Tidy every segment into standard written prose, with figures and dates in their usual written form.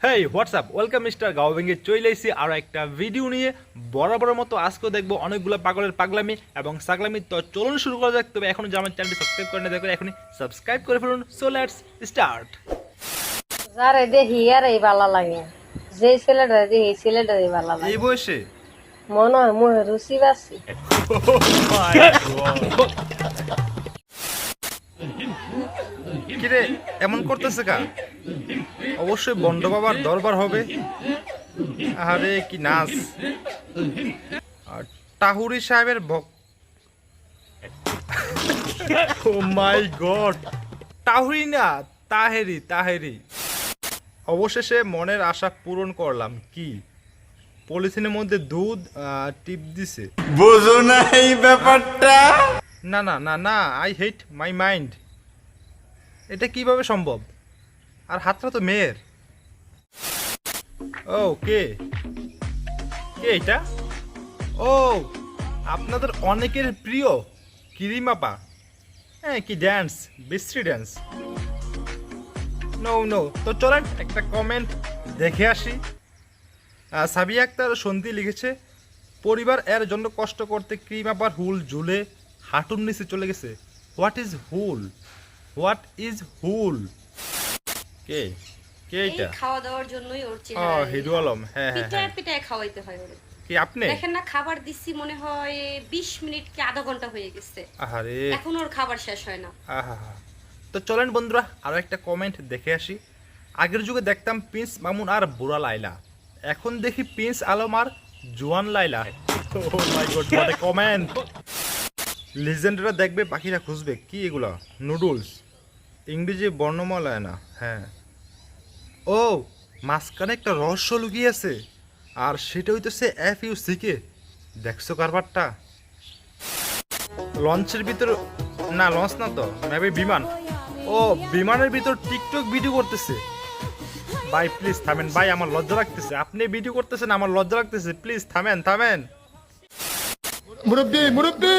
হেই WhatsApp welcome mister গাওভেঙ্গে চলে এসেছি আরও একটা ভিডিও নিয়ে বরাবরের মতো আজকেও দেখবো অনেকগুলো পাগলের পাগলামি এবং সাগলামি। তো চলুন শুরু করা যাক। তবে এখন যে আমার চ্যানেলটি সাবস্ক্রাইব করে না দেখো এখনই সাবস্ক্রাইব করে ফেলুন। So let's start. যারে দেখি আর এই ভালো লাগে, যে ছেলেটা দেখি এই ছেলেটারই ভালো লাগে। এই বয়সে মনে হয় মুহে রুচি বাসি। কিরে এমন করতেছে কা? অবশ্যই বন্ড বাবার দরবার হবে। আরে কি নাচ! আর টাহুরি সাহেবের ও মাই গড, টাহুরি না তাহেরি তাহেরি। অবশেষে মনের আশা পূরণ করলাম। কি পলিথিনের মধ্যে দুধ টিপ দিছে? বুঝো না এই ব্যাপারটা? না না না না, আই হেট মাই মাইন্ড। এটা কিভাবে সম্ভব? আর হাতটা তো মেয়ের। ও কে কে এটা? ও আপনাদের অনেকের প্রিয় কিরিমাপা। হ্যাঁ, কি ড্যান্স, বিশ্রী ড্যান্স। নো নো, তো চলেন একটা কমেন্ট দেখে আসি। সাবিয়া আক্তার সন্ধি লিখেছে, পরিবার এর জন্য কষ্ট করতে ক্রিমাপার হুল ঝুলে হাঁটুর নিচে চলে গেছে। হোয়াট ইজ হুল? হোয়াট ইজ হুল? কে কে এটা? খাওয়া দাওয়ার জন্যই ওর ও চেহারা হিরু আলম। হ্যাঁ হ্যাঁ পিটায় হ্যাঁ। পিটায় খাওয়াইতে হয় ওরে। কি আপনি? দেখেন না, খাবার দিচ্ছি মনে হয় 20 মিনিট কি আধা ঘন্টা হয়ে গেছে, আহারে এখন ওর খাবার শেষ হয় না। আহা। তো চলেন বন্ধুরা আরো একটা কমেন্ট দেখে আসি। আগের যুগে দেখতাম প্রিন্স মামুন আর বুড়া লাইলা, এখন দেখি প্রিন্স আলম আর জোয়ান লাইলা। ও মাই গড, হোয়াট এ কমেন্ট! লিজেন্ডরা দেখবে পাখিরা খুঁজবে। কি এগুলা? নুডলস, ইংরেজি বর্ণমালায় না। হ্যাঁ, ও মাঝখানে একটা রহস্য লুকিয়ে আছে, আর সেটা হইতেছে FUCK। দেখছো কারবারটা? লঞ্চের ভিতর, না লঞ্চ না তো, মেবি বিমান। ও বিমানের ভিতর টিকটক ভিডিও করতেছে। ভাই প্লিজ থামেন ভাই, আমার লজ্জা লাগতেছে। আপনি ভিডিও করতেছেন, আমার লজ্জা লাগতেছে। প্লিজ থামেন থামেন। মুরব্বি মুরব্বি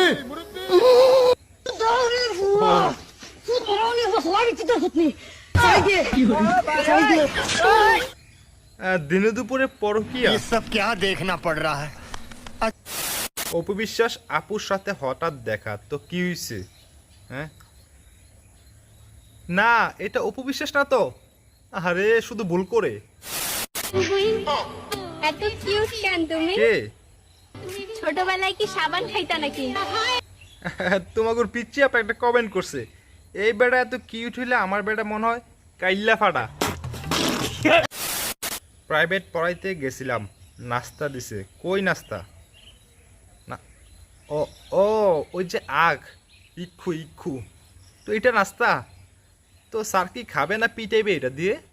দিনে দুপুরে পরকিয়া। ये सब क्या देखना पड़ रहा है? অপু বিশ্বাস আপুর সাথে হঠাৎ দেখা, তো কি হয়েছে? হ্যাঁ না, এটা অপু বিশ্বাস না তো। আরে শুধু ভুল করে। এত কিউট কেন তুমি? কে? ছোটবেলায় কি সাবান খাইতা নাকি? তোমাকে পিচ্ছি আপা একটা কমেন্ট করছে, এই বেটা এত কিউট হইলে আমার বেটা মনে হয় কাইল্লা ফাটা। প্রাইভেট পড়াইতে গেছিলাম, নাস্তা দিছে। কই নাস্তা? না, ও ও ওই যে আখ, ইক্ষু ইক্ষু। তো এটা নাস্তা? তো স্যার কি খাবে না পিটাইবে এটা দিয়ে?